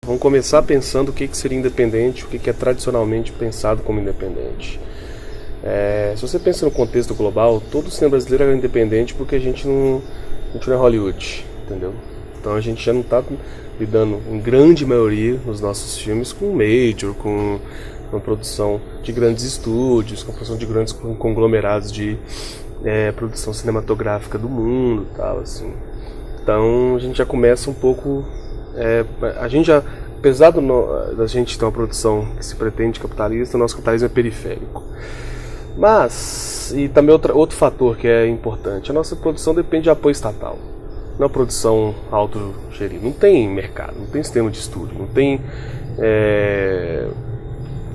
Vamos começar pensando o que seria independente, o que é tradicionalmente pensado como independente. Se você pensa no contexto global, todo cinema brasileiro é independente porque a gente não é Hollywood, entendeu? Então a gente já não está lidando, em grande maioria, nos nossos filmes com major, com uma produção de grandes estúdios, com a produção de grandes conglomerados de produção cinematográfica do mundo, tal, assim. Então a gente já começa um pouco... a gente já, apesar da gente ter uma produção que se pretende capitalista, o nosso capitalismo é periférico. Mas, e também outro fator que é importante, a nossa produção depende de apoio estatal. Não é uma produção autogerida, não tem mercado, não tem sistema de estúdio, não tem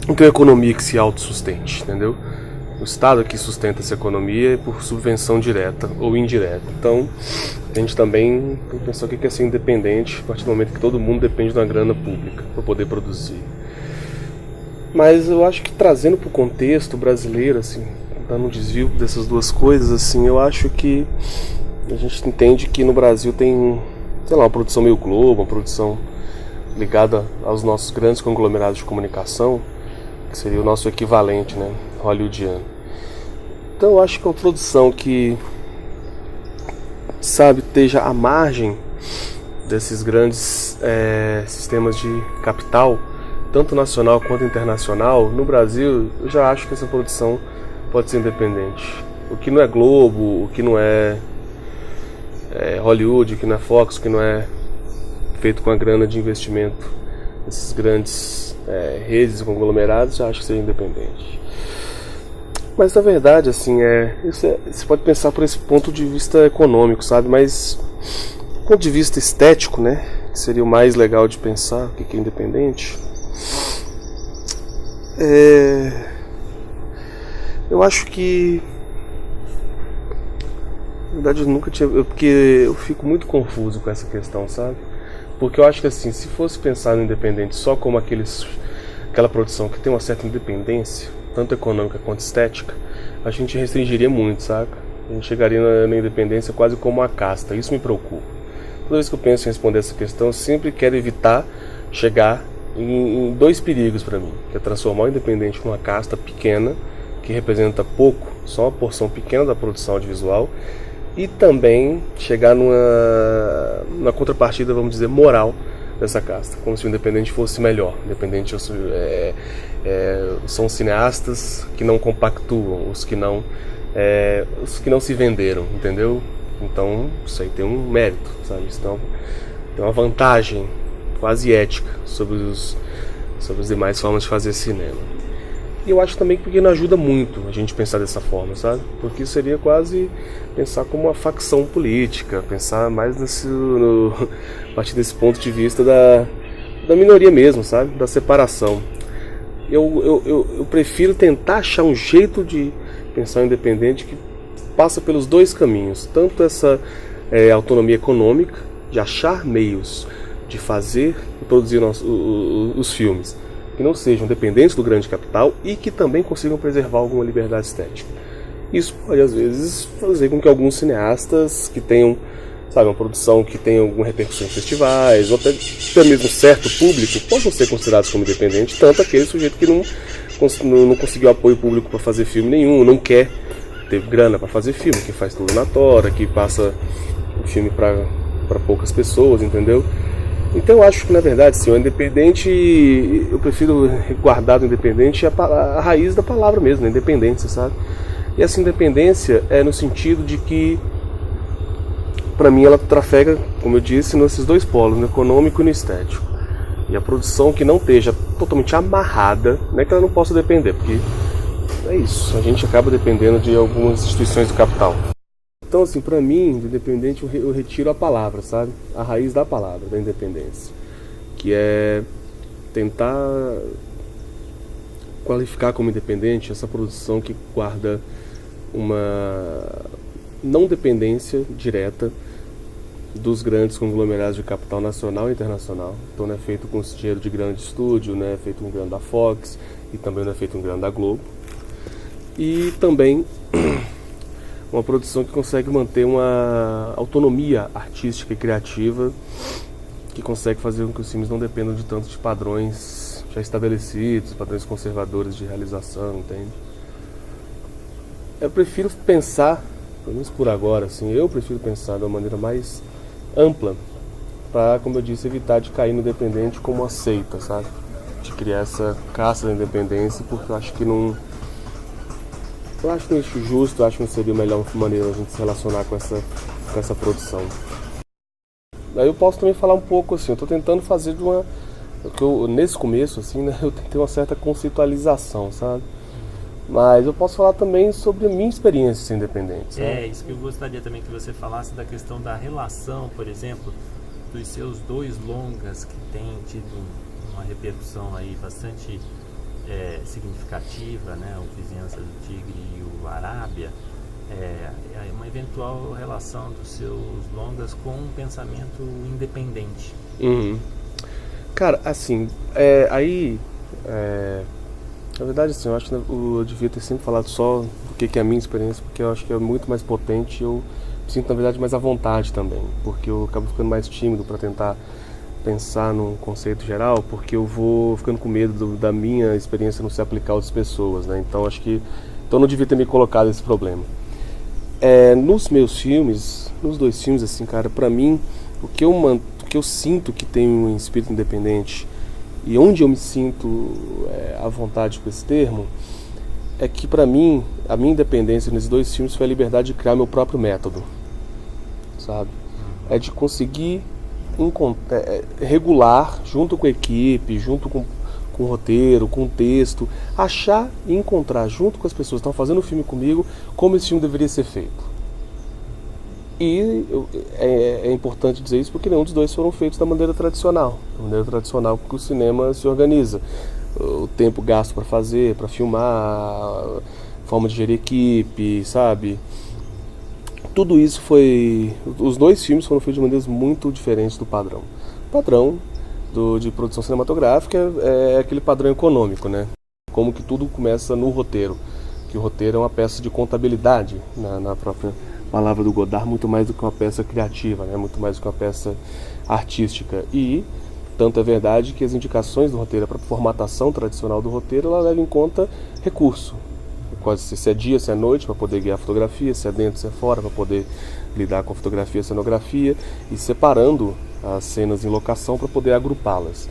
uma economia que se autossustente, entendeu? O Estado que sustenta essa economia é por subvenção direta ou indireta. Então, a gente também tem que pensar o que é ser independente a partir do momento que todo mundo depende de uma grana pública para poder produzir. Mas eu acho que trazendo para o contexto brasileiro, assim, dando um desvio dessas duas coisas, assim, eu acho que a gente entende que no Brasil tem, sei lá, uma produção meio Globo, uma produção ligada aos nossos grandes conglomerados de comunicação, que seria o nosso equivalente, né, hollywoodiano. Então eu acho que é uma produção que, sabe, esteja à margem desses grandes sistemas de capital, tanto nacional quanto internacional, no Brasil, eu já acho que essa produção pode ser independente. O que não é Globo, o que não é Hollywood, o que não é Fox, o que não é feito com a grana de investimento desses grandes redes e conglomerados, já acho que seria independente. Mas na verdade, assim, você pode pensar por esse ponto de vista econômico, sabe? Mas do ponto de vista estético, né, que seria o mais legal de pensar, o que é independente, eu acho que, na verdade, eu nunca tinha, porque eu fico muito confuso com essa questão, sabe? Porque eu acho que, assim, se fosse pensar no independente só como aquela produção que tem uma certa independência, tanto econômica quanto estética, a gente restringiria muito, saca? A gente chegaria na independência quase como uma casta. Isso me preocupa. Toda vez que eu penso em responder essa questão, eu sempre quero evitar chegar em dois perigos para mim, que é transformar o independente numa casta pequena, que representa pouco, só uma porção pequena da produção audiovisual, e também chegar numa contrapartida, vamos dizer, moral dessa casta, como se o independente fosse melhor. Independente são cineastas que não compactuam, os que não se venderam, entendeu? Então isso aí tem um mérito, sabe? Então tem uma vantagem quase ética sobre as demais formas de fazer cinema. E eu acho também que não ajuda muito a gente pensar dessa forma, sabe? Porque seria quase pensar como uma facção política, pensar mais a partir desse ponto de vista da minoria mesmo, sabe? Da separação. Eu prefiro tentar achar um jeito de pensar independente que passa pelos dois caminhos. Tanto essa autonomia econômica, de achar meios de fazer e produzir os filmes que não sejam dependentes do grande capital e que também consigam preservar alguma liberdade estética. Isso pode, às vezes, fazer com que alguns cineastas que tenham, sabe, uma produção que tenha alguma repercussão em festivais, ou até mesmo certo público, possam ser considerados como independentes, tanto aquele sujeito que não conseguiu apoio público para fazer filme nenhum, não quer ter grana para fazer filme, que faz tudo na tora, que passa o filme para poucas pessoas, entendeu? Então eu acho que, na verdade, sim, o independente, eu prefiro guardar do independente a raiz da palavra mesmo, a independência, sabe? E essa independência é no sentido de que, para mim, ela trafega, como eu disse, nesses dois polos, no econômico e no estético. E a produção que não esteja totalmente amarrada, não é que ela não possa depender, porque é isso, a gente acaba dependendo de algumas instituições do capital. Então, assim, pra mim, do independente, eu retiro a palavra, sabe? A raiz da palavra, da independência. Que é tentar qualificar como independente essa produção que guarda uma não dependência direta dos grandes conglomerados de capital nacional e internacional. Então não é feito com esse dinheiro de grande estúdio, não é feito com grana da Fox e também não é feito com grana da Globo. E também uma produção que consegue manter uma autonomia artística e criativa que consegue fazer com que os filmes não dependam de tanto de padrões já estabelecidos, padrões conservadores de realização, entende? Eu prefiro pensar, pelo menos por agora, assim, eu prefiro pensar de uma maneira mais ampla para, como eu disse, evitar de cair no independente como uma seita, sabe? De criar essa caça da independência, porque eu acho que não acho justo, eu acho que não seria a melhor maneira a gente se relacionar com essa produção. Aí eu posso também falar um pouco, assim, eu tô tentando fazer de uma... nesse começo, assim, né, eu tentei uma certa conceitualização, sabe? Mas eu posso falar também sobre a minha experiência independente. É, isso que eu gostaria também que você falasse da questão da relação, por exemplo, dos seus 2 longas que têm tido uma repercussão aí bastante significativa, né? O Vizinhança do Tigre e o Arábia. Uma eventual relação dos seus longas com um pensamento independente. Uhum. Cara, assim, na verdade, assim, eu acho que eu devia ter sempre falado só do que é a minha experiência, porque eu acho que é muito mais potente e eu me sinto, na verdade, mais à vontade também, porque eu acabo ficando mais tímido para tentar pensar num conceito geral, porque eu vou ficando com medo da minha experiência não se aplicar a outras pessoas, né? Então, eu não devia ter me colocado esse problema. Nos meus filmes, nos 2 filmes, assim, cara, pra mim, o que eu sinto que tem um espírito independente e onde eu me sinto à vontade com esse termo, é que pra mim, a minha independência nesses 2 filmes foi a liberdade de criar meu próprio método, sabe? É de conseguir regular, junto com a equipe, junto com o roteiro, com o texto, achar e encontrar junto com as pessoas que estão fazendo o filme comigo como esse filme deveria ser feito. E é importante dizer isso porque nenhum dos 2 foram feitos da maneira tradicional que o cinema se organiza. O tempo gasto para fazer, para filmar, a forma de gerir equipe, sabe? Tudo isso os 2 filmes foram feitos de maneiras muito diferentes do padrão. O padrão de produção cinematográfica é aquele padrão econômico, né? Como que tudo começa no roteiro. Que o roteiro é uma peça de contabilidade, na própria palavra do Godard, muito mais do que uma peça criativa, né? Muito mais do que uma peça artística. E tanto é verdade que as indicações do roteiro, a própria formatação tradicional do roteiro, ela leva em conta recurso. Se é dia, se é noite, para poder guiar a fotografia, se é dentro, se é fora, para poder lidar com a fotografia e a cenografia, e separando as cenas em locação para poder agrupá-las.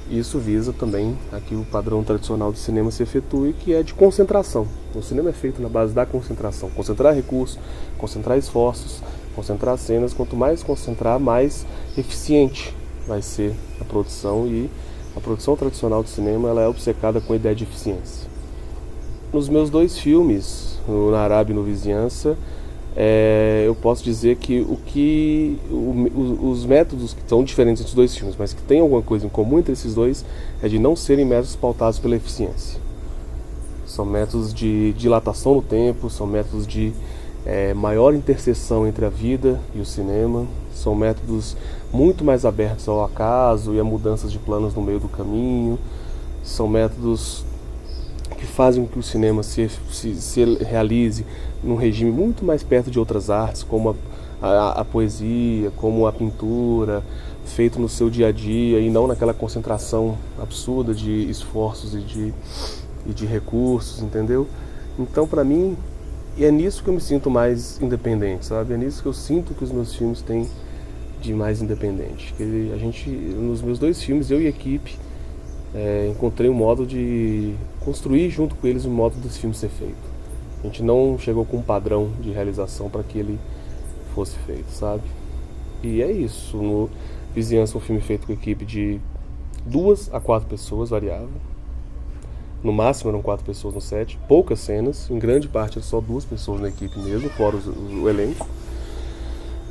Isso visa também aqui o padrão tradicional do cinema se efetue, que é de concentração. O cinema é feito na base da concentração. Concentrar recursos, concentrar esforços, concentrar cenas. Quanto mais concentrar, mais eficiente vai ser a produção. E a produção tradicional do cinema ela é obcecada com a ideia de eficiência. Nos meus 2 filmes, no Arábia e no Vizinhança, eu posso dizer que os métodos que são diferentes entre os 2 filmes, mas que tem alguma coisa em comum entre esses 2, é de não serem métodos pautados pela eficiência. São métodos de dilatação no tempo, são métodos de maior interseção entre a vida e o cinema, são métodos muito mais abertos ao acaso e a mudanças de planos no meio do caminho, são métodos que fazem com que o cinema se realize num regime muito mais perto de outras artes, como a poesia, como a pintura, feito no seu dia a dia e não naquela concentração absurda de esforços e de recursos, entendeu? Então, pra mim, é nisso que eu me sinto mais independente, sabe? É nisso que eu sinto que os meus filmes têm de mais independente. Que nos meus 2 filmes, eu e a equipe, encontrei um modo de construir junto com eles o modo desse filme ser feito. A gente não chegou com um padrão de realização para que ele fosse feito, sabe? E é isso. No Vizinhança, um filme feito com a equipe de 2 a 4 pessoas, variável. No máximo eram 4 pessoas no set, poucas cenas, em grande parte eram só 2 pessoas na equipe mesmo, fora o elenco.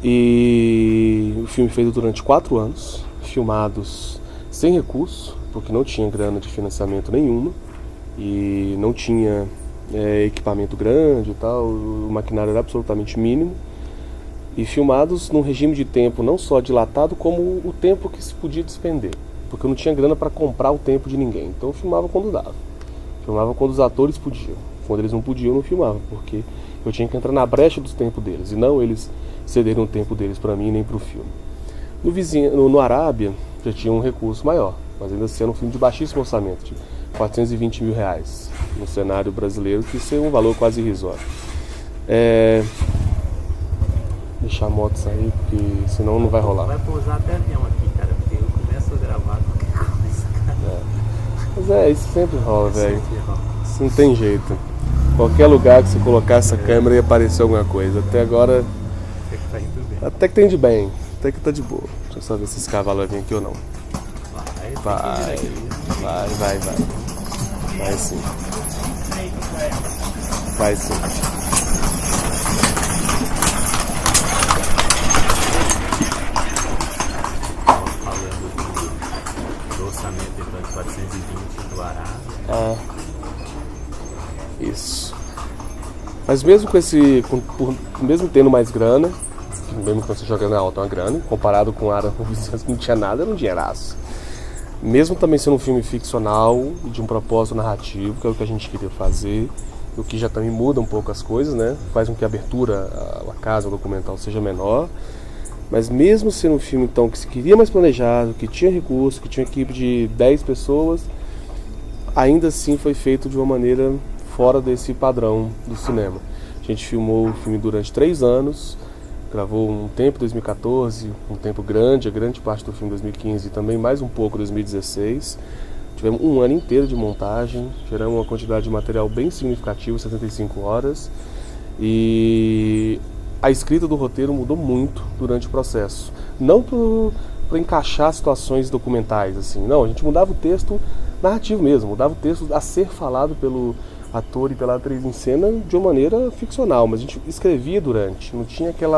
E o filme feito durante 4 anos, filmados sem recurso, porque não tinha grana de financiamento nenhuma e não tinha equipamento grande e tal, o maquinário era absolutamente mínimo, e filmados num regime de tempo não só dilatado, como o tempo que se podia despender, porque eu não tinha grana para comprar o tempo de ninguém, então eu filmava quando dava, filmava quando os atores podiam, quando eles não podiam eu não filmava, porque eu tinha que entrar na brecha do tempo deles, e não eles cederem o tempo deles para mim nem para o filme. No vizinho, no Arábia, já tinha um recurso maior, mas ainda sendo um filme de baixíssimo orçamento, de R$420 mil, no cenário brasileiro, que isso é um valor quase irrisório. Deixar a moto sair, porque senão não vai rolar. Vai pousar até avião aqui, cara, porque eu começo a gravar qualquer coisa, cara. Mas isso sempre rola, velho. Isso não tem jeito. Qualquer lugar que você colocar essa câmera ia aparecer alguma coisa. Até agora. Até que tá indo bem. Até que tem de bem. Até que tá de boa. Deixa eu só ver se esse cavalo vai vir aqui ou não. Vai sim. Vai sim. Falando do orçamento então, de 420 do Arábia. Isso. Mas mesmo com mesmo tendo mais grana, mesmo quando você jogando alto uma grana, comparado com a Árabe que não tinha nada, era um dinheiraço. Mesmo também sendo um filme ficcional, de um propósito narrativo, que é o que a gente queria fazer, o que já também muda um pouco as coisas, né? Faz com que a abertura, a casa, o documental seja menor. Mas mesmo sendo um filme então que se queria mais planejado, que tinha recurso, que tinha equipe de 10 pessoas, ainda assim foi feito de uma maneira fora desse padrão do cinema. A gente filmou o filme durante 3 anos, gravou um tempo em 2014, um tempo grande, a grande parte do filme em 2015 e também mais um pouco em 2016. Tivemos um ano inteiro de montagem, geramos uma quantidade de material bem significativa, 75 horas. E a escrita do roteiro mudou muito durante o processo. Não para encaixar situações documentais, assim. Não, a gente mudava o texto narrativo mesmo, mudava o texto a ser falado pelo ator e pela atriz em cena de uma maneira ficcional, mas a gente escrevia durante, não tinha aquele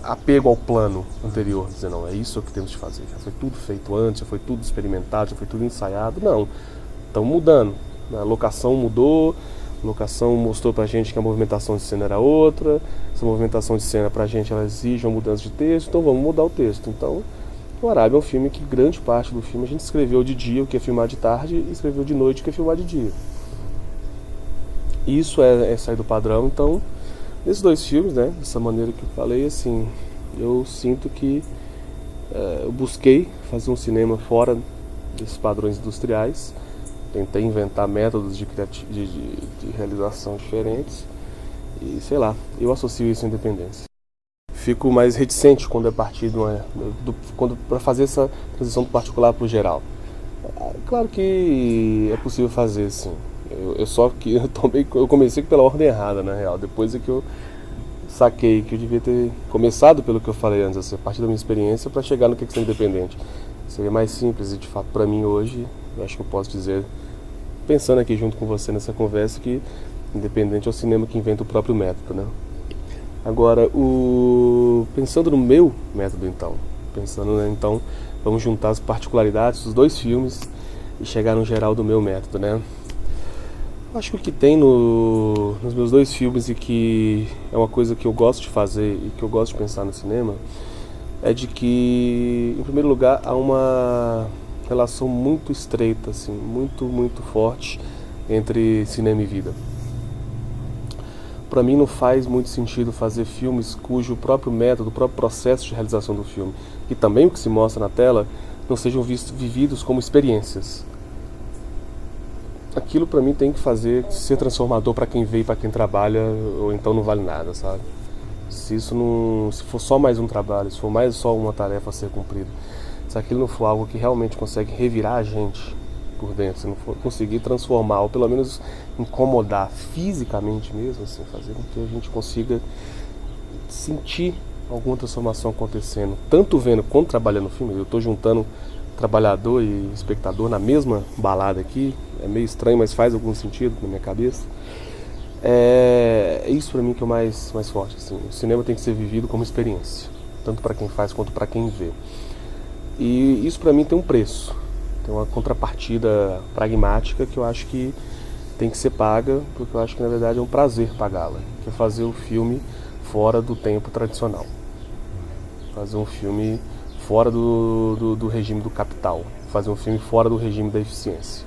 apego ao plano anterior, dizer, não, é isso que temos de fazer, já foi tudo feito antes, já foi tudo experimentado, já foi tudo ensaiado. Não, estamos mudando, a locação mudou, a locação mostrou pra gente que a movimentação de cena era outra, essa movimentação de cena pra gente ela exige uma mudança de texto, então vamos mudar o texto. Então, o Arábia é um filme que grande parte do filme a gente escreveu de dia, o que é filmar de tarde, e escreveu de noite, o que é filmar de dia. Isso é sair do padrão. Então, nesses 2 filmes, né, dessa maneira que eu falei, assim, eu sinto que eu busquei fazer um cinema fora desses padrões industriais, tentei inventar métodos de realização diferentes e, sei lá, eu associo isso à independência. Fico mais reticente quando é partir para fazer essa transição do particular para o geral. Claro que é possível fazer, sim. Eu comecei pela ordem errada, na real. Depois é que eu saquei que eu devia ter começado pelo que eu falei antes, assim, a partir da minha experiência, para chegar no que é ser independente. Seria mais simples e, de fato, para mim hoje, eu acho que eu posso dizer, pensando aqui junto com você nessa conversa, que independente é o cinema que inventa o próprio método, né? Agora, pensando no meu método, então, então, vamos juntar as particularidades dos 2 filmes e chegar no geral do meu método, né? Acho que o que tem nos meus 2 filmes e que é uma coisa que eu gosto de fazer e que eu gosto de pensar no cinema é de que, em primeiro lugar, há uma relação muito estreita, assim, muito, muito forte entre cinema e vida. Para mim não faz muito sentido fazer filmes cujo próprio método, o próprio processo de realização do filme, e também o que se mostra na tela, não sejam vividos como experiências. Aquilo para mim tem que ser transformador para quem vê e para quem trabalha, ou então não vale nada, sabe? Se for só mais um trabalho, se for mais só uma tarefa a ser cumprida, se aquilo não for algo que realmente consegue revirar a gente por dentro, se não for conseguir transformar, ou pelo menos incomodar fisicamente mesmo, assim, fazer com que a gente consiga sentir alguma transformação acontecendo, tanto vendo quanto trabalhando no filme. Eu estou juntando trabalhador e espectador na mesma balada aqui, é meio estranho, mas faz algum sentido na minha cabeça. É isso para mim que é o mais forte, assim. O cinema tem que ser vivido como experiência, tanto para quem faz quanto para quem vê. E isso para mim tem um preço, tem uma contrapartida pragmática que eu acho que tem que ser paga, porque eu acho que na verdade é um prazer pagá-la, que é fazer o filme fora do tempo tradicional, fazer um filme fora do regime do capital, fazer um filme fora do regime da eficiência.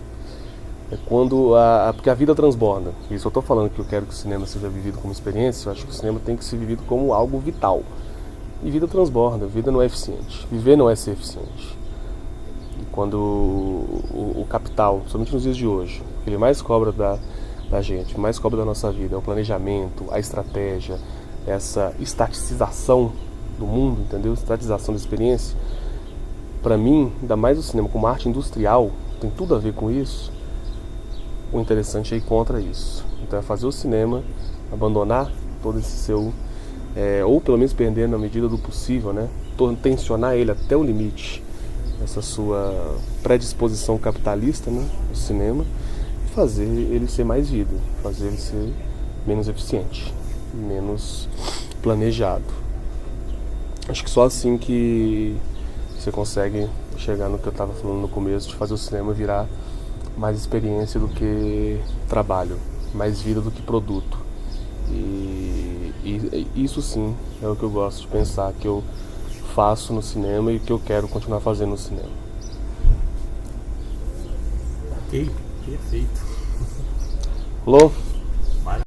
É quando porque a vida transborda. Isso eu estou falando que eu quero que o cinema seja vivido como experiência. Eu acho que o cinema tem que ser vivido como algo vital. E vida transborda, vida não é eficiente. Viver não é ser eficiente. E quando o capital, somente nos dias de hoje, o que ele mais cobra da gente, mais cobra da nossa vida, é o planejamento, a estratégia, essa estaticização do mundo, entendeu? Estatização da experiência. Para mim, ainda mais o cinema como arte industrial, tem tudo a ver com isso. O interessante é ir contra isso. Então é fazer o cinema, abandonar todo esse seu, ou pelo menos perder na medida do possível, né? Tensionar ele até o limite, essa sua predisposição capitalista, né? O cinema, e fazer ele ser mais vida, fazer ele ser menos eficiente, menos planejado. Acho que só assim que você consegue chegar no que eu estava falando no começo, de fazer o cinema virar mais experiência do que trabalho, mais vida do que produto. E isso sim é o que eu gosto de pensar que eu faço no cinema e que eu quero continuar fazendo no cinema. Ok, perfeito. Alô?